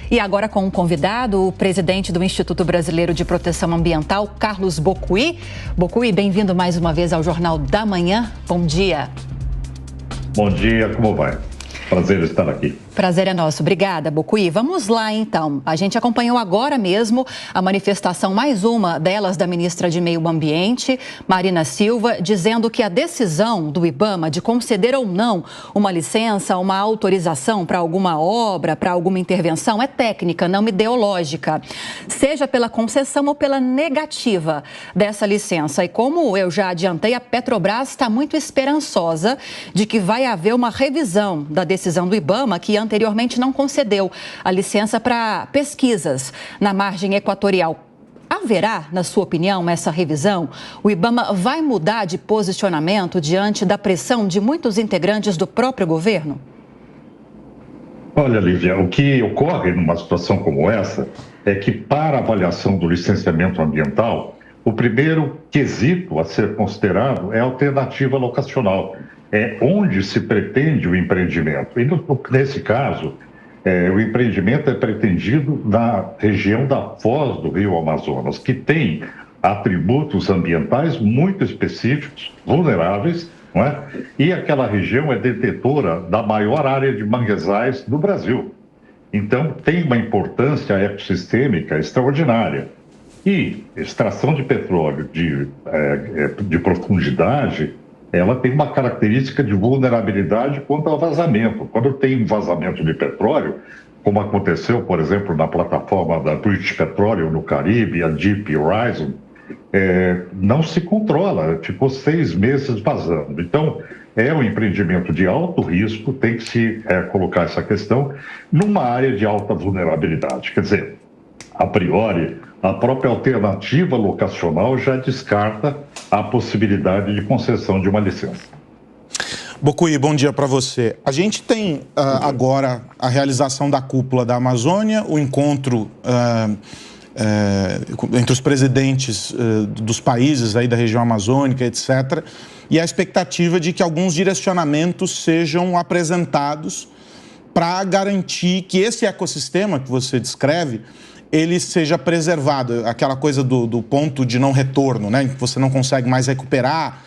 E agora com um convidado, o presidente do Instituto Brasileiro de Proteção Ambiental, Carlos Bocuí. Bocuí, bem-vindo mais uma vez ao Jornal da Manhã. Bom dia. Bom dia, como vai? Prazer estar aqui. Prazer é nosso. Obrigada, Bocuí. Vamos lá, então. A gente acompanhou agora mesmo a manifestação, mais uma delas, da ministra de Meio Ambiente, Marina Silva, dizendo que a decisão do IBAMA de conceder ou não uma licença, uma autorização para alguma obra, para alguma intervenção, é técnica, não ideológica, seja pela concessão ou pela negativa dessa licença. E como eu já adiantei, a Petrobras está muito esperançosa de que vai haver uma revisão da decisão do IBAMA, que anteriormente não concedeu a licença para pesquisas na margem equatorial. Haverá, na sua opinião, essa revisão? O IBAMA vai mudar de posicionamento diante da pressão de muitos integrantes do próprio governo? Olha, Lívia, o que ocorre numa situação como essa é que, para a avaliação do licenciamento ambiental, o primeiro quesito a ser considerado é a alternativa locacional. É onde se pretende o empreendimento. E nesse caso, o empreendimento é pretendido na região da foz do Rio Amazonas, que tem atributos ambientais muito específicos, vulneráveis, não é? E aquela região é detentora da maior área de manguezais do Brasil. Então, tem uma importância ecossistêmica extraordinária. E extração de petróleo de profundidade, ela tem uma característica de vulnerabilidade quanto ao vazamento. Quando tem um vazamento de petróleo, como aconteceu, por exemplo, na plataforma da British Petroleum no Caribe, a Deep Horizon, não se controla, ficou 6 meses vazando. Então, é um empreendimento de alto risco, tem que se colocar essa questão numa área de alta vulnerabilidade. Quer dizer, a priori, a própria alternativa locacional já descarta a possibilidade de concessão de uma licença. Bocuí, bom dia para você. A gente tem agora a realização da cúpula da Amazônia, o encontro entre os presidentes dos países aí da região amazônica, etc. E a expectativa de que alguns direcionamentos sejam apresentados para garantir que esse ecossistema que você descreve ele seja preservado, aquela coisa do ponto de não retorno, né, que você não consegue mais recuperar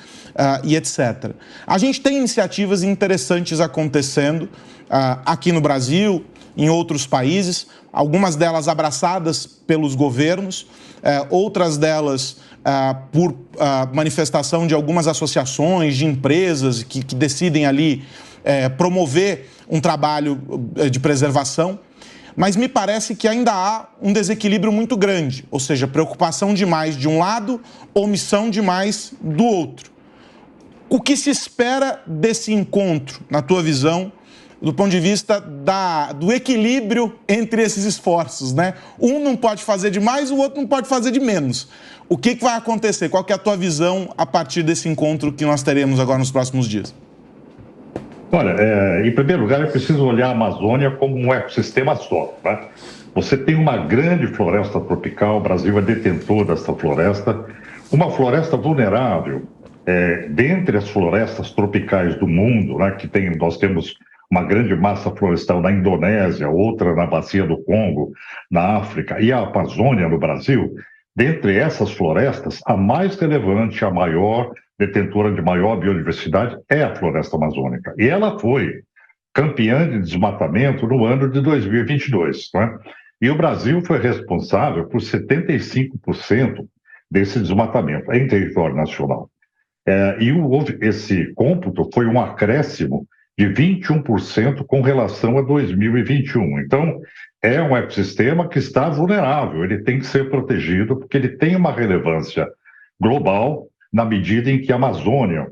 e etc. A gente tem iniciativas interessantes acontecendo aqui no Brasil, em outros países, algumas delas abraçadas pelos governos, outras delas por manifestação de algumas associações, de empresas que decidem ali promover um trabalho de preservação. Mas me parece que ainda há um desequilíbrio muito grande, ou seja, preocupação demais de um lado, omissão demais do outro. O que se espera desse encontro, na tua visão, do ponto de vista do equilíbrio entre esses esforços, né? Um não pode fazer de mais, o outro não pode fazer de menos. O que vai acontecer? Qual que é a tua visão a partir desse encontro que nós teremos agora nos próximos dias? Olha, em primeiro lugar, é preciso olhar a Amazônia como um ecossistema só, né? Você tem uma grande floresta tropical, o Brasil é detentor dessa floresta, uma floresta vulnerável, dentre as florestas tropicais do mundo, né, nós temos uma grande massa florestal na Indonésia, outra na Bacia do Congo, na África, e a Amazônia no Brasil. Dentre essas florestas, a mais relevante, a maior detentora de maior biodiversidade é a floresta amazônica. E ela foi campeã de desmatamento no ano de 2022. Né? E o Brasil foi responsável por 75% desse desmatamento em território nacional. Esse cômputo foi um acréscimo de 21% com relação a 2021. Então, é um ecossistema que está vulnerável, ele tem que ser protegido porque ele tem uma relevância global na medida em que a Amazônia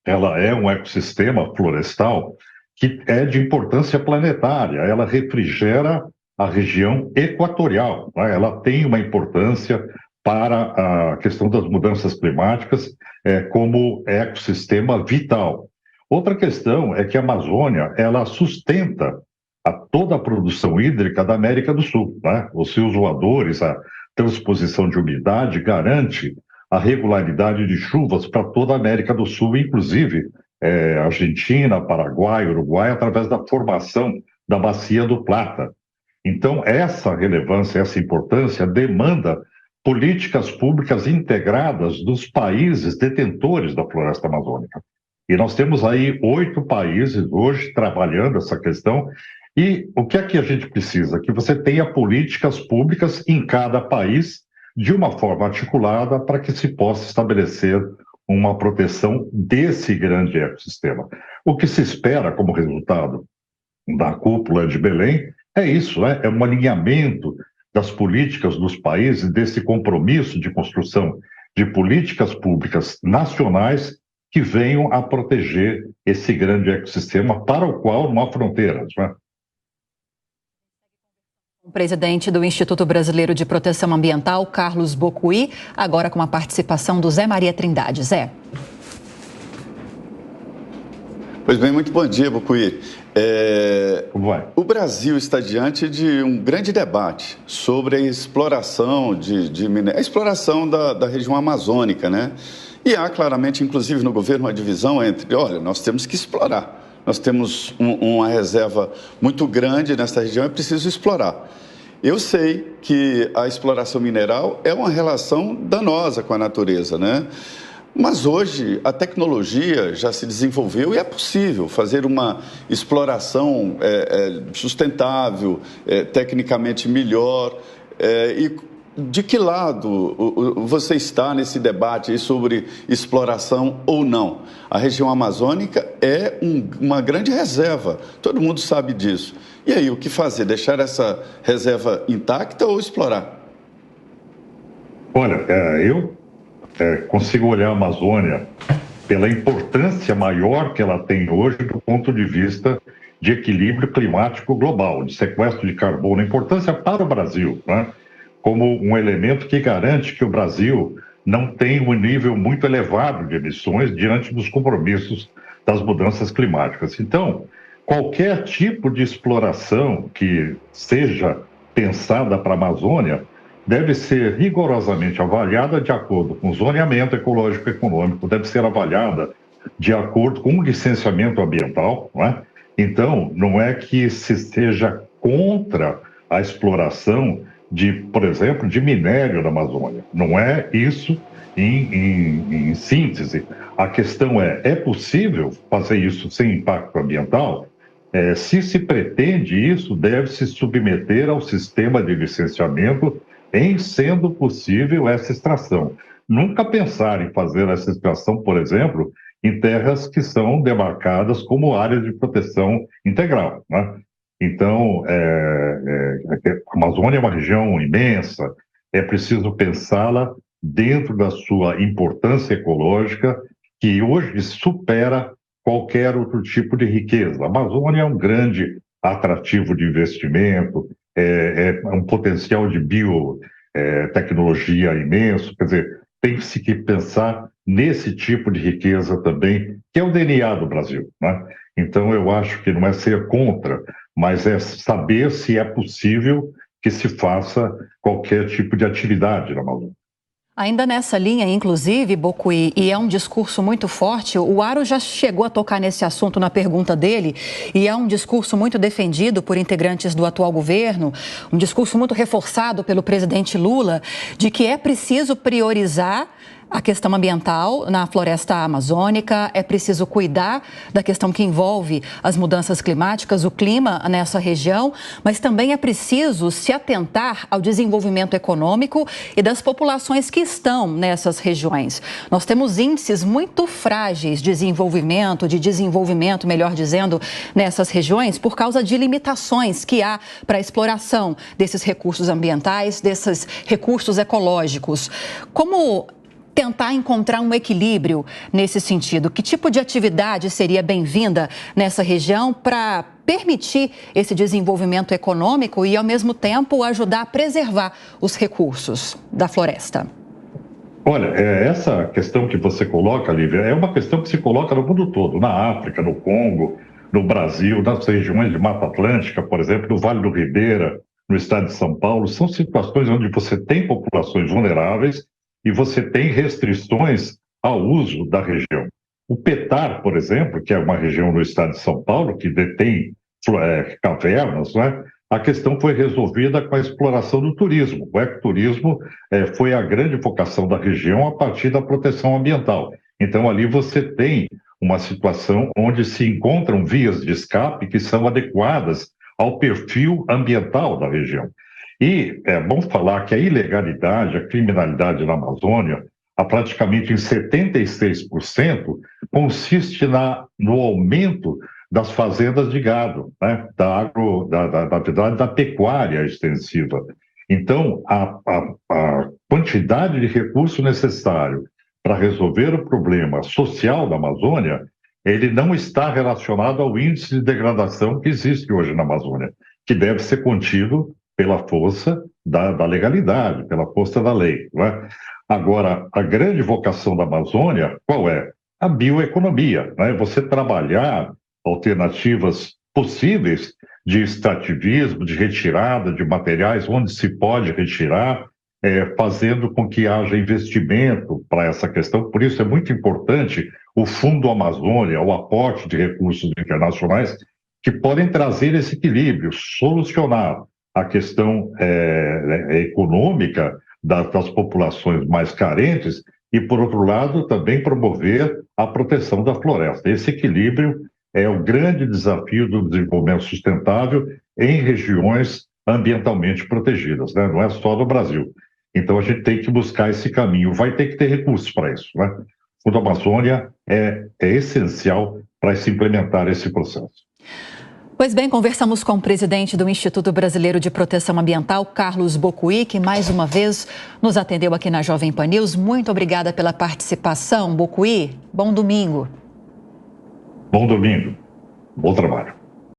ela é um ecossistema florestal que é de importância planetária, ela refrigera a região equatorial, né? Ela tem uma importância para a questão das mudanças climáticas como ecossistema vital. Outra questão é que a Amazônia ela sustenta toda a produção hídrica da América do Sul, né? Os seus voadores, a transposição de umidade garante a regularidade de chuvas para toda a América do Sul, inclusive Argentina, Paraguai, Uruguai, através da formação da Bacia do Plata. Então, essa relevância, essa importância demanda políticas públicas integradas dos países detentores da floresta amazônica. E nós temos aí 8 países hoje trabalhando essa questão. E o que é que a gente precisa? Que você tenha políticas públicas em cada país de uma forma articulada para que se possa estabelecer uma proteção desse grande ecossistema. O que se espera como resultado da cúpula de Belém é isso, né? É um alinhamento das políticas dos países, desse compromisso de construção de políticas públicas nacionais que venham a proteger esse grande ecossistema para o qual não há fronteiras, né? O presidente do Instituto Brasileiro de Proteção Ambiental, Carlos Bocuí, agora com a participação do Zé Maria Trindade. Zé. Pois bem, muito bom dia, Bocuí. Como vai? O Brasil está diante de um grande debate sobre a exploração a exploração da região amazônica, né? E há claramente, inclusive no governo, uma divisão entre, olha, nós temos que explorar. Nós temos uma reserva muito grande nessa região, é preciso explorar. Eu sei que a exploração mineral é uma relação danosa com a natureza, né? Mas hoje a tecnologia já se desenvolveu e é possível fazer uma exploração sustentável, tecnicamente melhor. E de que lado você está nesse debate sobre exploração ou não? A região amazônica é uma grande reserva, todo mundo sabe disso. E aí, o que fazer? Deixar essa reserva intacta ou explorar? Olha, eu consigo olhar a Amazônia pela importância maior que ela tem hoje do ponto de vista de equilíbrio climático global, de sequestro de carbono, importância para o Brasil, né? Como um elemento que garante que o Brasil não tem um nível muito elevado de emissões diante dos compromissos das mudanças climáticas. Então, qualquer tipo de exploração que seja pensada para a Amazônia deve ser rigorosamente avaliada de acordo com o zoneamento ecológico e econômico, deve ser avaliada de acordo com o licenciamento ambiental, não é? Então, não é que se seja contra a exploração por exemplo, de minério na Amazônia. Não é isso em síntese. A questão é possível fazer isso sem impacto ambiental? Se pretende isso, deve se submeter ao sistema de licenciamento em sendo possível essa extração. Nunca pensar em fazer essa extração, por exemplo, em terras que são demarcadas como áreas de proteção integral, né? Então, a Amazônia é uma região imensa, é preciso pensá-la dentro da sua importância ecológica, que hoje supera qualquer outro tipo de riqueza. A Amazônia é um grande atrativo de investimento, é um potencial de biotecnologia imenso, quer dizer, tem-se que pensar nesse tipo de riqueza também, que é o DNA do Brasil, né? Então, eu acho que não é ser contra, mas é saber se é possível que se faça qualquer tipo de atividade na Amazônia. Ainda nessa linha, inclusive, Bocuí, e é um discurso muito forte, o Auro já chegou a tocar nesse assunto na pergunta dele, e é um discurso muito defendido por integrantes do atual governo, um discurso muito reforçado pelo presidente Lula, de que é preciso priorizar a questão ambiental na floresta amazônica, é preciso cuidar da questão que envolve as mudanças climáticas, o clima nessa região, mas também é preciso se atentar ao desenvolvimento econômico e das populações que estão nessas regiões. Nós temos índices muito frágeis de desenvolvimento, melhor dizendo, nessas regiões por causa de limitações que há para a exploração desses recursos ambientais, desses recursos ecológicos. Como tentar encontrar um equilíbrio nesse sentido? Que tipo de atividade seria bem-vinda nessa região para permitir esse desenvolvimento econômico e, ao mesmo tempo, ajudar a preservar os recursos da floresta? Olha, essa questão que você coloca, Lívia, é uma questão que se coloca no mundo todo, na África, no Congo, no Brasil, nas regiões de Mata Atlântica, por exemplo, no Vale do Ribeira, no estado de São Paulo. São situações onde você tem populações vulneráveis e você tem restrições ao uso da região. O Petar, por exemplo, que é uma região no estado de São Paulo, que detém cavernas, né? a questão foi resolvida com a exploração do turismo. O ecoturismo foi a grande vocação da região a partir da proteção ambiental. Então, ali você tem uma situação onde se encontram vias de escape que são adequadas ao perfil ambiental da região. E é bom falar que a ilegalidade, a criminalidade na Amazônia, praticamente em 76%, consiste no aumento das fazendas de gado, né? da pecuária extensiva. Então, a quantidade de recurso necessário para resolver o problema social da Amazônia, ele não está relacionado ao índice de degradação que existe hoje na Amazônia, que deve ser contido pela força da legalidade, pela força da lei. Não é? Agora, a grande vocação da Amazônia, qual é? A bioeconomia, né? Você trabalhar alternativas possíveis de extrativismo, de retirada de materiais onde se pode retirar, fazendo com que haja investimento para essa questão. Por isso é muito importante o Fundo Amazônia, o aporte de recursos internacionais que podem trazer esse equilíbrio, solucionar a questão econômica das populações mais carentes e, por outro lado, também promover a proteção da floresta. Esse equilíbrio é o grande desafio do desenvolvimento sustentável em regiões ambientalmente protegidas, né? Não é só no Brasil. Então, a gente tem que buscar esse caminho. Vai ter que ter recursos para isso, né? O Fundo Amazônia é essencial para se implementar esse processo. Pois bem, conversamos com o presidente do Instituto Brasileiro de Proteção Ambiental, Carlos Bocuí, que mais uma vez nos atendeu aqui na Jovem Pan News. Muito obrigada pela participação, Bocuí. Bom domingo. Bom domingo. Bom trabalho.